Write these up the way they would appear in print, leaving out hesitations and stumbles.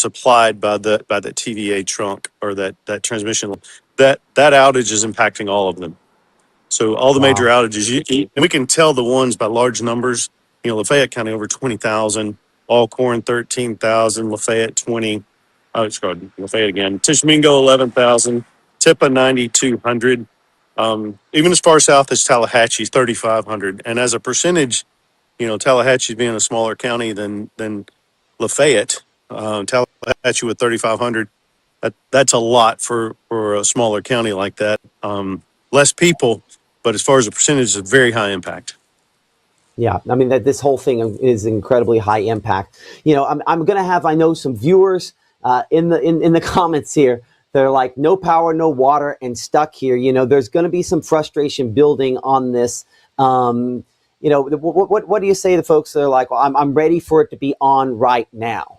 supplied by the TVA trunk or that transmission. That outage is impacting all of them. So all the major Wow. outages, and we can tell the ones by large numbers. Lafayette County over 20,000, Alcorn 13,000, Lafayette 20. Oh, it's called Lafayette again. Tishomingo 11,000, Tipa 9,200. Even as far south as Tallahatchie 3,500. And as a percentage, Tallahatchie being a smaller county than Lafayette, Tallahatchie with 3,500. That's a lot for a smaller county like that. Less people, but as far as a percentage, it's a very high impact. Yeah, I mean that this whole thing is incredibly high impact. I'm going to have, I know, some viewers in the comments here. They're like, no power, no water, and stuck here. There's going to be some frustration building on this. What do you say to folks that are like, well, I'm ready for it to be on right now?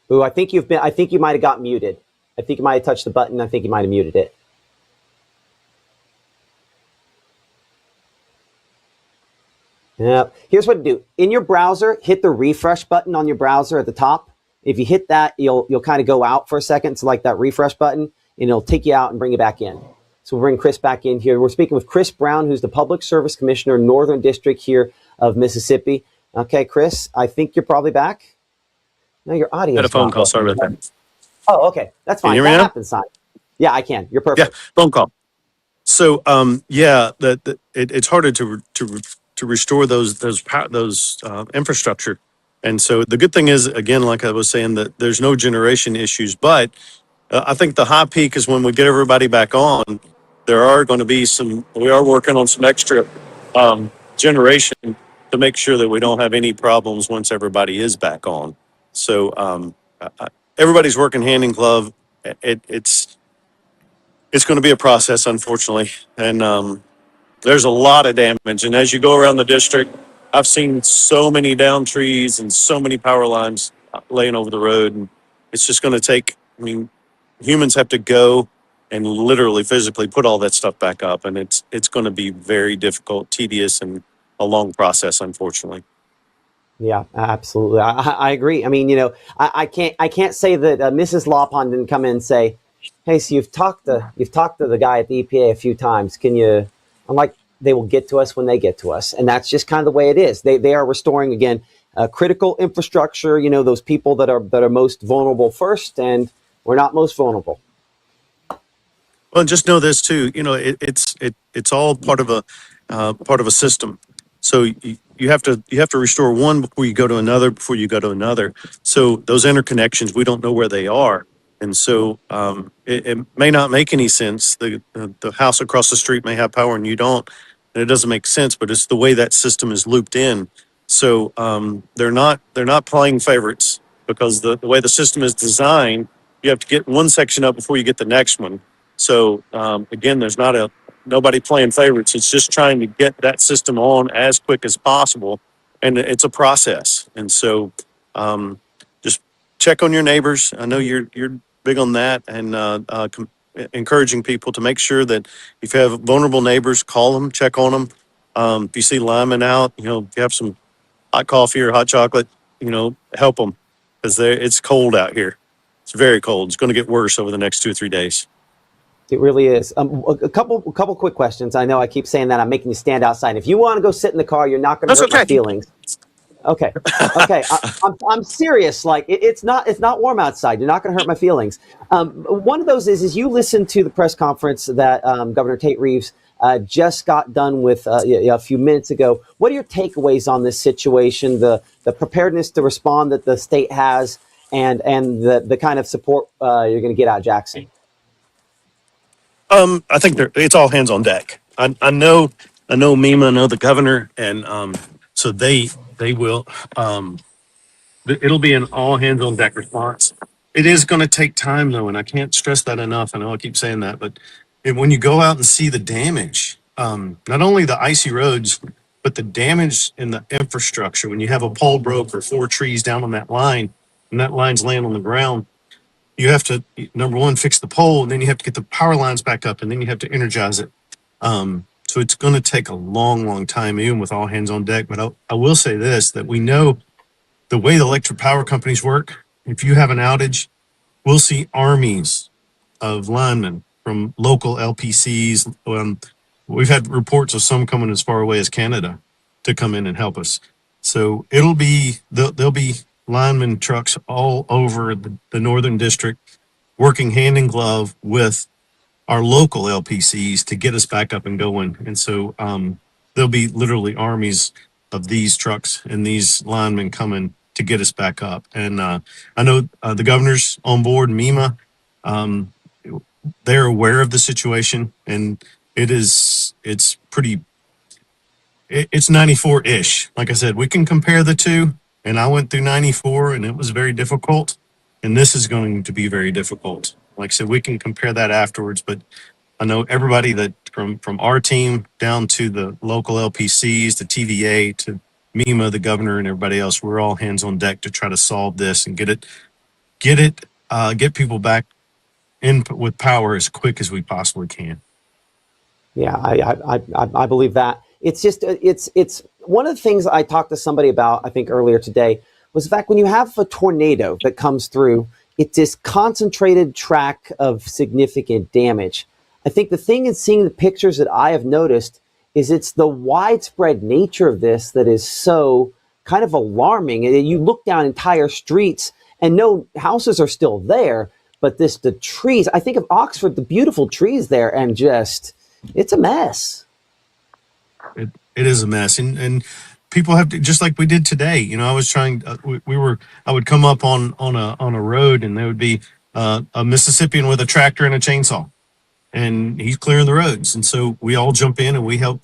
Ooh, I think you might have got muted. I think you might have touched the button. I think you might have muted it. Yeah. Here's what to do. In your browser, hit the refresh button on your browser at the top. If you hit that, you'll kind of go out for a second. So like that refresh button, and it'll take you out and bring you back in. So we'll bring Chris back in here. We're speaking with Chris Brown, who's the Public Service Commissioner, Northern District here of Mississippi. Okay, Chris, I think you're probably back. No, your audio. Had a phone call. Sorry about that. Oh, okay. That's fine. That happens, Simon. Yeah, I can. You're perfect. Yeah, phone call. So, it's harder to restore those infrastructure. And so the good thing is, again, like I was saying, that there's no generation issues. But I think the high peak is when we get everybody back on. There are going to be we are working on some extra generation to make sure that we don't have any problems once everybody is back on. So everybody's working hand in glove. It's going to be a process, unfortunately. And there's a lot of damage. And as you go around the district, I've seen so many down trees and so many power lines laying over the road. And it's just going to take, humans have to go and literally physically put all that stuff back up. And it's going to be very difficult, tedious, and a long process, unfortunately. Yeah, absolutely. I agree. I can't say that Mrs. Lawpond didn't come in and say, hey, so you've talked to the guy at the EPA a few times. Can you? I'm like, they will get to us when they get to us, and that's just kind of the way it is. They are restoring again critical infrastructure. Those people that are most vulnerable first, and we're not most vulnerable. Well, just know this too. It's all part of a system. So you have to restore one before you go to another. So those interconnections, we don't know where they are. And so it may not make any sense. The house across the street may have power and you don't, and it doesn't make sense. But it's the way that system is looped in. So they're not playing favorites, because the way the system is designed, you have to get one section up before you get the next one. So again, there's nobody playing favorites. It's just trying to get that system on as quick as possible, and it's a process. And so just check on your neighbors. I know you're big on that, and encouraging people to make sure that if you have vulnerable neighbors, call them, check on them. If you see linemen out, if you have some hot coffee or hot chocolate, help them, because it's cold out here. It's very cold. It's going to get worse over the next 2 or 3 days. It really is. A couple quick questions. I know I keep saying that I'm making you stand outside. If you want to go sit in the car, you're not going to hurt my feelings. Okay. I'm serious. Like it's not warm outside. You're not going to hurt my feelings. One of those is you listened to the press conference that Governor Tate Reeves just got done with a few minutes ago. What are your takeaways on this situation? The preparedness to respond that the state has, and the kind of support you're going to get out of Jackson. I think it's all hands on deck. I know MEMA, I know the governor, and so they will. It'll be an all hands on deck response. It is going to take time, though, and I can't stress that enough. I know I keep saying that, but when you go out and see the damage, not only the icy roads, but the damage in the infrastructure, when you have a pole broke or 4 trees down on that line, and that line's laying on the ground, you have to, number one, fix the pole, and then you have to get the power lines back up, and then you have to energize it. So it's going to take a long, long time, even with all hands on deck. But I will say this, that we know the way the electric power companies work. If you have an outage, we'll see armies of linemen from local LPCs. We've had reports of some coming as far away as Canada to come in and help us. So there'll be lineman trucks all over the Northern District working hand in glove with our local LPCs to get us back up and going. And so there'll be literally armies of these trucks and these linemen coming to get us back up. And I know the governor's on board, MEMA. Um, they're aware of the situation, and it's pretty. It's 94-ish. Like I said, we can compare the two. And I went through 94, and it was very difficult. And this is going to be very difficult. Like I said, we can compare that afterwards, but I know everybody that from our team down to the local LPCs, the TVA, to MEMA, the governor, and everybody else, we're all hands on deck to try to solve this and get people back in with power as quick as we possibly can. Yeah, I believe that. It's just it's one of the things I talked to somebody about, I think earlier today, was the fact when you have a tornado that comes through, it's this concentrated track of significant damage. I think the thing in seeing the pictures that I have noticed is it's the widespread nature of this that is so kind of alarming. And you look down entire streets and no houses are still there, but the trees, I think of Oxford, the beautiful trees there, and just, it's a mess. It is a mess, and people have to, just like we did today. You know, I was trying. I would come up on a road, and there would be a Mississippian with a tractor and a chainsaw, and he's clearing the roads. And so we all jump in and we help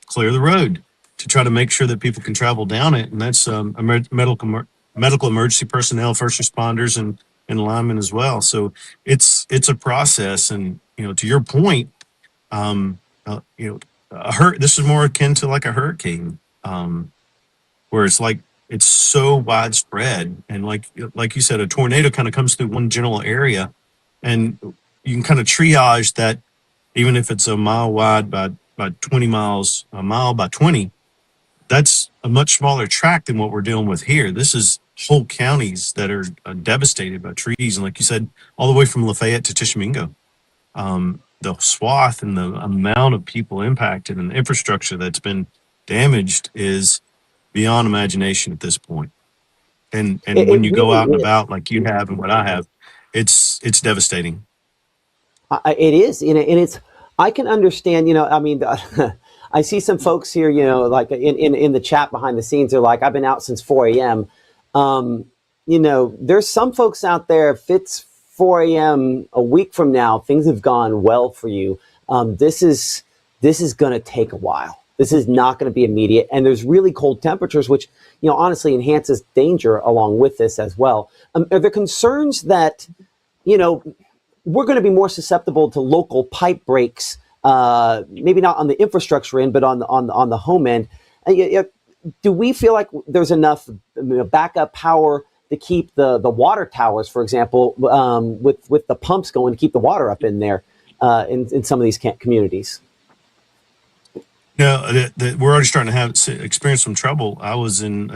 clear the road to try to make sure that people can travel down it. And that's medical emergency personnel, first responders, and linemen as well. So it's a process, and to your point, um, you know, this is more akin to like a hurricane, where it's so widespread, and like you said, a tornado kind of comes through one general area, and you can kind of triage that, even if it's a mile wide by 20 miles, a mile by 20, that's a much smaller tract than what we're dealing with here. This is whole counties that are devastated by trees, and like you said, all the way from Lafayette to Tishomingo. The swath and the amount of people impacted and the infrastructure that's been damaged is beyond imagination at this point. And It when you go really out and is. about like you have and what I have, it's devastating. It is, and it's. I can understand. I mean, I see some folks here. Like in the chat behind the scenes, they're like, "I've been out since 4 a.m." There's some folks out there. If it's 4 a.m. a week from now, things have gone well for you. This is going to take a while. This is not going to be immediate, and there's really cold temperatures, which honestly enhances danger along with this as well. Are there concerns that we're going to be more susceptible to local pipe breaks, maybe not on the infrastructure end, but on the home end? Do we feel like there's enough backup power to keep the water towers, for example, with the pumps going to keep the water up in there in some of these communities? No, we're already starting to experience some trouble. I was in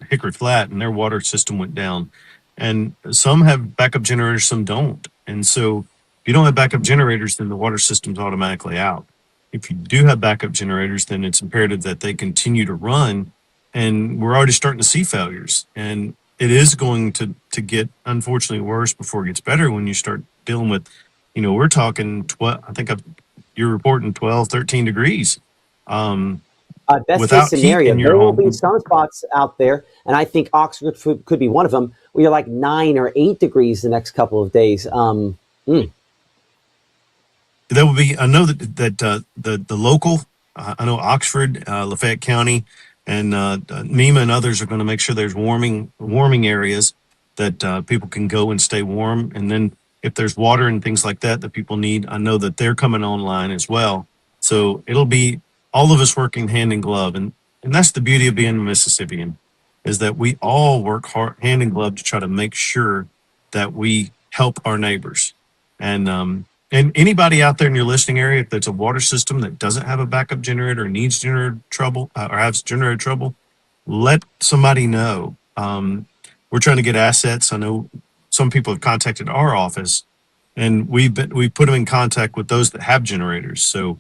Hickory Flat, and their water system went down, and some have backup generators, some don't. And so if you don't have backup generators, then the water system's automatically out. If you do have backup generators, then it's imperative that they continue to run. And we're already starting to see failures. And it is going to get, unfortunately, worse before it gets better when you start dealing with, we're talking 12, I think you're reporting 12, 13 degrees. Best Without case heat scenario, in your there will be home. some spots out there, and I think Oxford could be one of them, where you're like 9 or 8 degrees the next couple of days. There will be. I know that the local. I know Oxford, Lafayette County, and MEMA and others are going to make sure there's warming areas that people can go and stay warm. And then if there's water and things like that people need, I know that they're coming online as well. So it'll be all of us working hand in glove, and that's the beauty of being a Mississippian, is that we all work hard, hand in glove, to try to make sure that we help our neighbors. And And anybody out there in your listening area, if there's a water system that doesn't have a backup generator, or needs generator trouble, or has generator trouble, let somebody know. We're trying to get assets. I know some people have contacted our office, and we put them in contact with those that have generators. So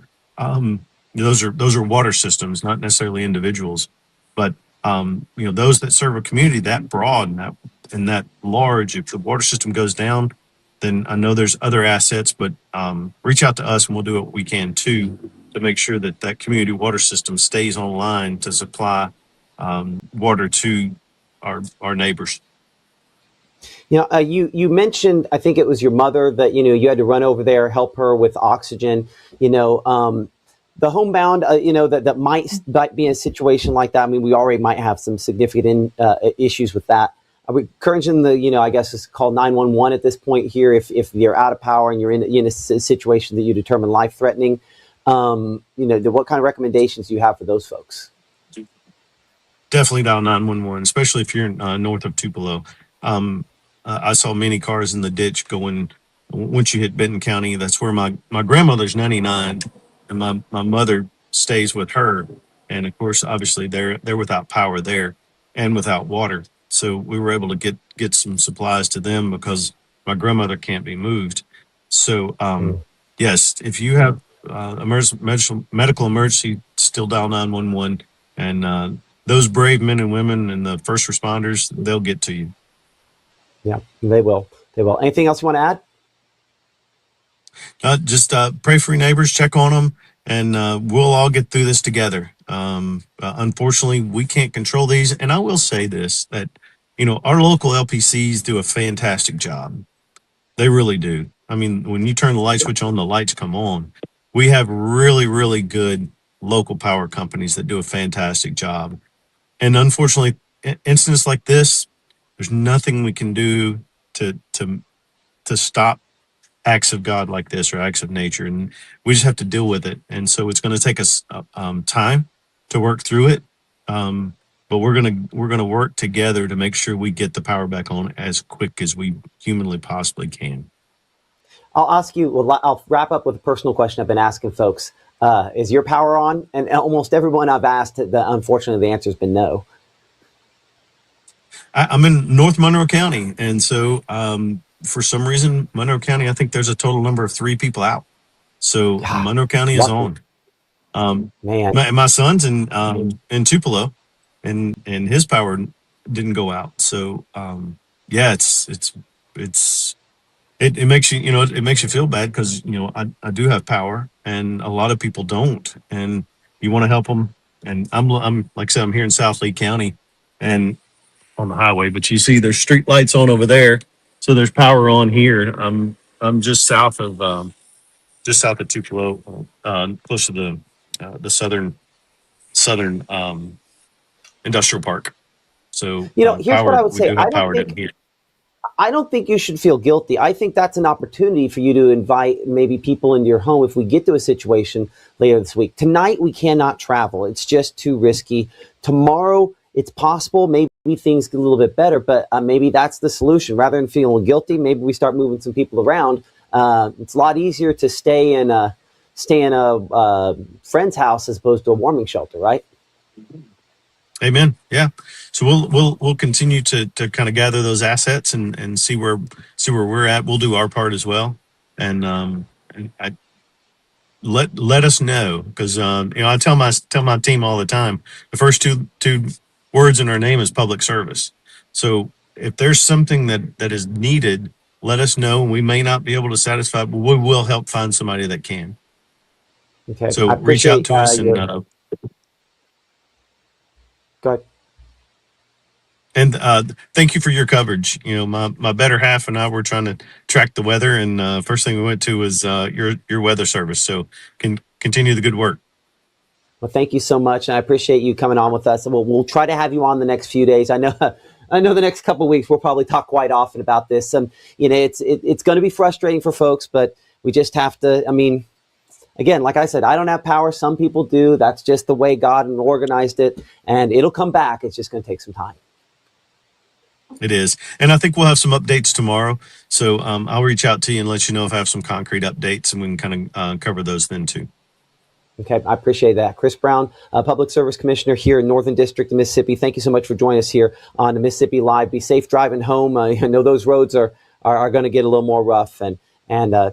those are water systems, not necessarily individuals, but those that serve a community that broad and that large. If the water system goes down, then I know there's other assets, but reach out to us and we'll do what we can too to make sure that that community water system stays online to supply water to our neighbors. You mentioned, I think it was your mother that you had to run over there, help her with oxygen. The homebound, that might be in a situation like that. I mean, we already might have some significant issues with that. Are we encouraging I guess it's called 911 at this point here if you're out of power and you're in a situation that you determine life threatening? What kind of recommendations do you have for those folks? Definitely dial 911, especially if you're north of Tupelo. I saw many cars in the ditch going once you hit Benton County. That's where my grandmother's 99, and my mother stays with her. And of course, obviously, they're without power there and without water. So we were able to get some supplies to them because my grandmother can't be moved. So yes, if you have medical emergency, still dial 911, and those brave men and women and the first responders, they'll get to you. Yeah, they will. They will. Anything else you want to add? Just pray for your neighbors, check on them, and we'll all get through this together. Unfortunately, we can't control these. And I will say this, that, our local LPCs do a fantastic job. They really do. I mean, when you turn the light switch on, the lights come on. We have really, really good local power companies that do a fantastic job. And unfortunately, incidents like this, there's nothing we can do to stop acts of God like this or acts of nature, and we just have to deal with it. And so it's going to take us time to work through it, but we're gonna work together to make sure we get the power back on as quick as we humanly possibly can. I'll ask you. Well, I'll wrap up with a personal question I've been asking folks. Is your power on? And almost everyone I've asked, unfortunately, the answer's been no. I'm in North Monroe County, and so for some reason, Monroe County, I think there's a total number of 3 people out. So Monroe County is Lucky. on. Man. My son's in Tupelo, and his power didn't go out. So yeah, it makes you it makes you feel bad because I do have power, and a lot of people don't, and you want to help them. And I'm like I said, I'm here in South Lee County, and on the highway, but you see there's street lights on over there, so there's power on here. I'm just south of Tupelo, close to the southern industrial park. So Here's what I would we say. do have power down here. I don't think you should feel guilty. I think that's an opportunity for you to invite maybe people into your home if we get to a situation later this week. Tonight, we cannot travel. It's just too risky. Tomorrow, it's possible. Maybe things get a little bit better, but maybe that's the solution. Rather than feeling guilty, maybe we start moving some people around. It's a lot easier to stay in a friend's house as opposed to a warming shelter, right? Amen. Yeah. So we'll continue to kind of gather those assets and see where we're at. We'll do our part as well, and I let us know, because I tell my team all the time, the first two words in our name is public service. So if there's something that is needed, let us know. We may not be able to satisfy, but we will help find somebody that can. Okay. So reach out to us and go ahead. And thank you for your coverage. My better half and I were trying to track the weather, and first thing we went to was your weather service. So can continue the good work. Well, thank you so much, and I appreciate you coming on with us. We'll try to have you on the next few days. I know the next couple of weeks we'll probably talk quite often about this. It's going to be frustrating for folks, but we just have to. I mean, again, like I said, I don't have power. Some people do. That's just the way God organized it, and it'll come back. It's just going to take some time. It is. And I think we'll have some updates tomorrow. So I'll reach out to you and let you know if I have some concrete updates, and we can kind of cover those then too. Okay, I appreciate that. Chris Brown, Public Service Commissioner here in Northern District of Mississippi. Thank you so much for joining us here on the Mississippi Live. Be safe driving home. I know those roads are going to get a little more rough, and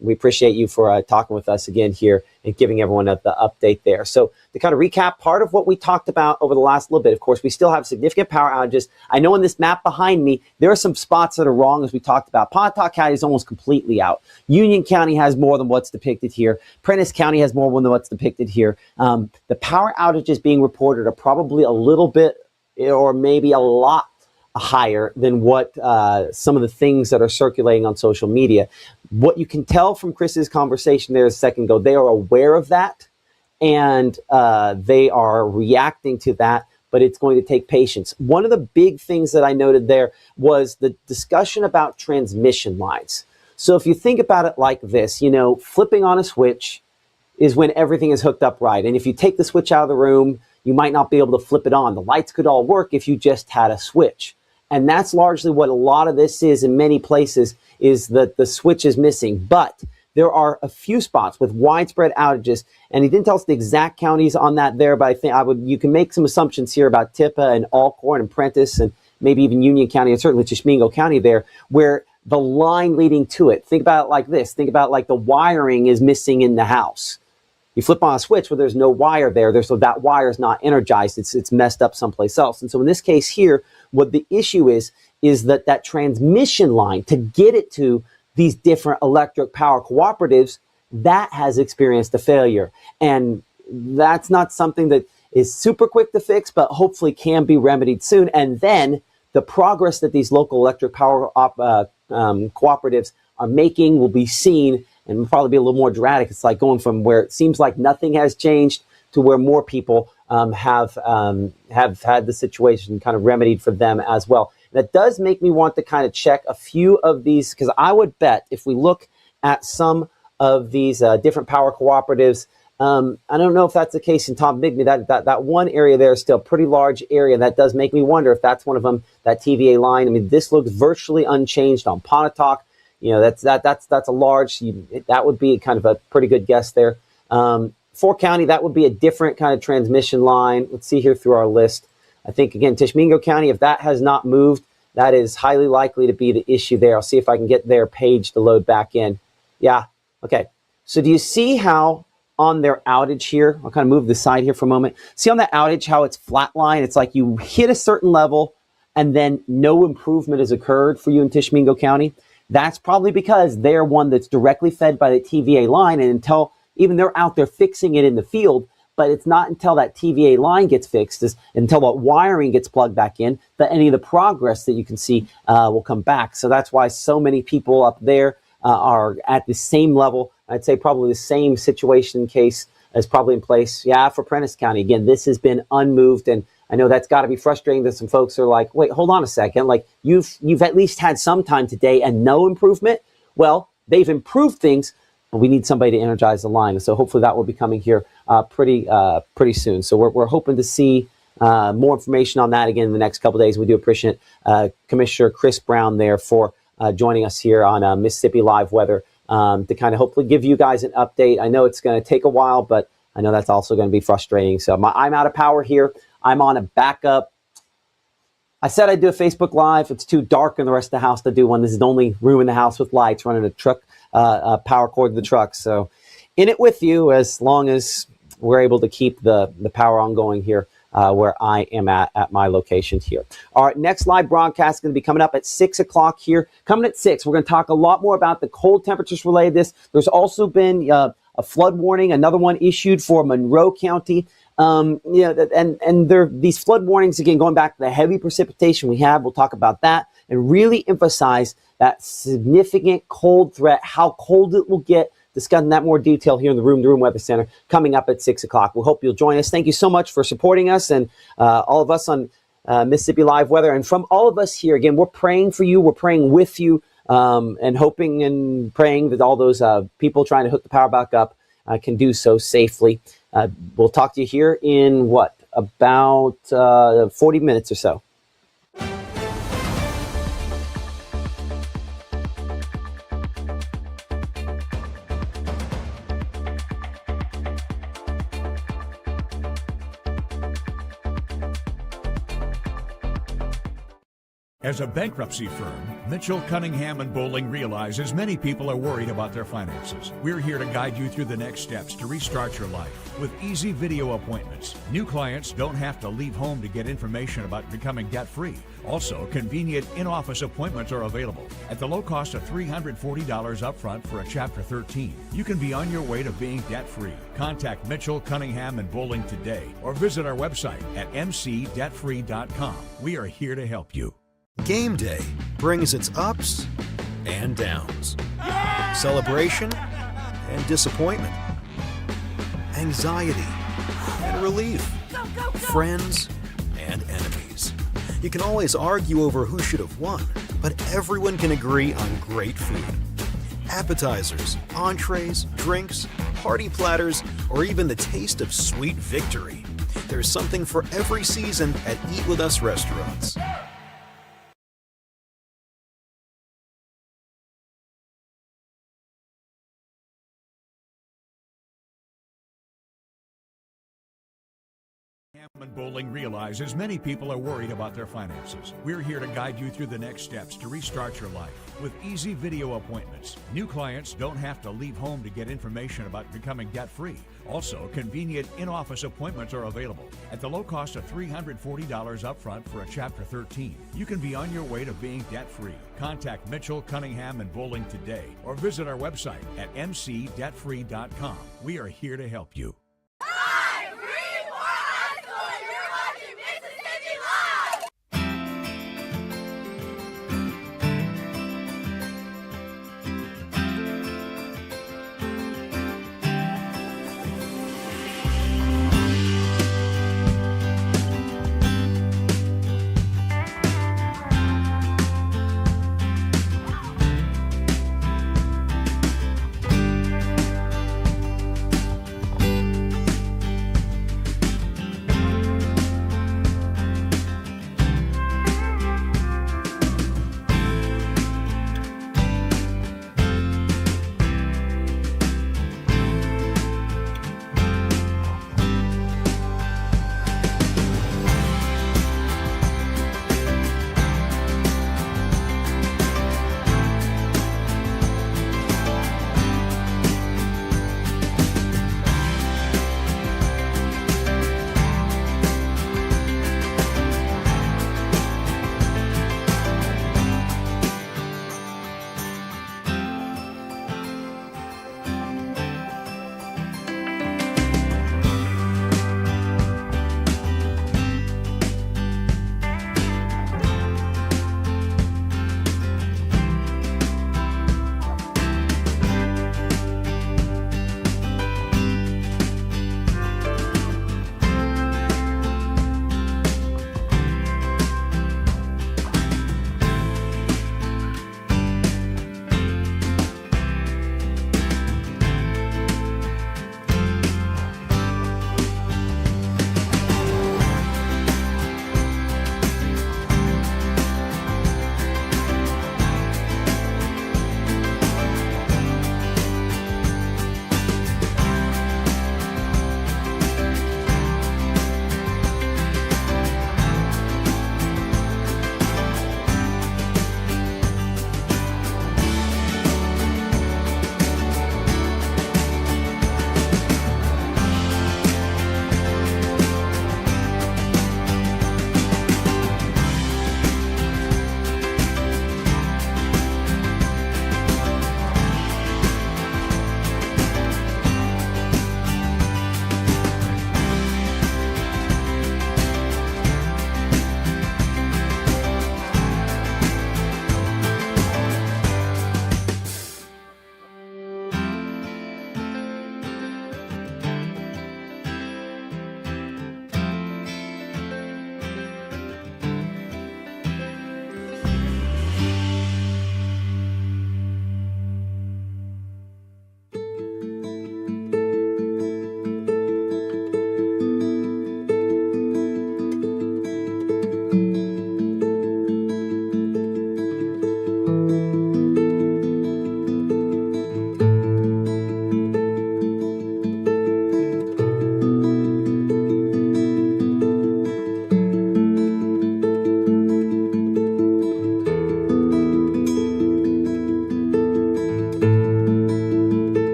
we appreciate you for talking with us again here and giving everyone the update there. So to kind of recap part of what we talked about over the last little bit, of course, we still have significant power outages. I know in this map behind me, there are some spots that are wrong, as we talked about. Pontotoc County is almost completely out. Union County has more than what's depicted here. Prentiss County has more than what's depicted here. The power outages being reported are probably a little bit or maybe a lot higher than what some of the things that are circulating on social media. What you can tell from Chris's conversation there a second ago, they are aware of that, and they are reacting to that, but it's going to take patience. One of the big things that I noted there was the discussion about transmission lines. So if you think about it like this, flipping on a switch is when everything is hooked up right. And if you take the switch out of the room, you might not be able to flip it on. The lights could all work if you just had a switch. And that's largely what a lot of this is in many places, is that the switch is missing. But there are a few spots with widespread outages, and he didn't tell us the exact counties on that there, but I think you can make some assumptions here about Tippah and Alcorn and Prentiss and maybe even Union County and certainly Tishomingo County there, where the line leading to it, think about it like this. Think about it like the wiring is missing in the house. You flip on a switch where there's no wire there, so that wire is not energized. It's messed up someplace else. And so in this case here, what the issue is that transmission line, to get it to these different electric power cooperatives, that has experienced a failure. And that's not something that is super quick to fix, but hopefully can be remedied soon. And then the progress that these local electric power cooperatives are making will be seen and will probably be a little more dramatic. It's like going from where it seems like nothing has changed to where more people have had the situation kind of remedied for them as well. That does make me want to kind of check a few of these, because I would bet if we look at some of these different power cooperatives, I don't know if that's the case in Tombigbee. That one area there is still a pretty large area. That does make me wonder if that's one of them, that TVA line. I mean, this looks virtually unchanged on Pontotoc. That's a large, that would be kind of a pretty good guess there. Fork County, that would be a different kind of transmission line. Let's see here through our list. I think, again, Tishomingo County, if that has not moved, that is highly likely to be the issue there. I'll see if I can get their page to load back in. Yeah, okay. So do you see how on their outage here, I'll kind of move the side here for a moment. See on that outage how it's flatline? It's like you hit a certain level and then no improvement has occurred for you in Tishomingo County. That's probably because they're one that's directly fed by the TVA line, and until even they're out there fixing it in the field, but it's not until that TVA line gets fixed, until that wiring gets plugged back in, that any of the progress that you can see will come back. So that's why so many people up there are at the same level. I'd say probably the same situation case is probably in place. Yeah, for Prentiss County, again, this has been unmoved, and I know that's got to be frustrating that some folks are like, wait, hold on a second. Like you've at least had some time today and no improvement. Well, they've improved things, but we need somebody to energize the line. And so hopefully that will be coming here pretty soon. So we're hoping to see more information on that again in the next couple of days. We do appreciate Commissioner Chris Brown there for joining us here on Mississippi Live Weather to kind of hopefully give you guys an update. I know it's going to take a while, but I know that's also going to be frustrating. So I'm out of power here. I'm on a backup. I said I'd do a Facebook Live. It's too dark in the rest of the house to do one. This is the only room in the house with lights, running a truck, power cord to the truck. So in it with you as long as we're able to keep the power ongoing here where I am at my location here. All right, next live broadcast is going to be coming up at 6 o'clock here. Coming at 6, we're going to talk a lot more about the cold temperatures related to this. There's also been a flood warning, another one issued for Monroe County. And there these flood warnings, again, going back to the heavy precipitation we have, we'll talk about that and really emphasize that significant cold threat, how cold it will get, discussing that more detail here in the Room to Room Weather Center coming up at 6 o'clock. We hope you'll join us. Thank you so much for supporting us and all of us on Mississippi Live Weather. And from all of us here, again, we're praying for you. We're praying with you and hoping and praying that all those people trying to hook the power back up can do so safely. We'll talk to you here in about 40 minutes or so. As a bankruptcy firm, Mitchell, Cunningham, and Bowling realizes many people are worried about their finances. We're here to guide you through the next steps to restart your life with easy video appointments. New clients don't have to leave home to get information about becoming debt-free. Also, convenient in-office appointments are available at the low cost of $340 upfront for a Chapter 13. You can be on your way to being debt-free. Contact Mitchell, Cunningham, and Bowling today or visit our website at mcdebtfree.com. We are here to help you. Game day brings its ups and downs, celebration and disappointment, anxiety and relief, friends and enemies. You can always argue over who should have won, but everyone can agree on great food. Appetizers, entrees, drinks, party platters, or even the taste of sweet victory. There's something for every season at Eat With Us restaurants. And Bowling realizes many people are worried about their finances. We're here to guide you through the next steps to restart your life with easy video appointments. New clients don't have to leave home to get information about becoming debt-free. Also, convenient in-office appointments are available at the low cost of $340 upfront for a Chapter 13. You can be on your way to being debt-free. Contact Mitchell, Cunningham, and Bowling today or visit our website at mcdebtfree.com. We are here to help you.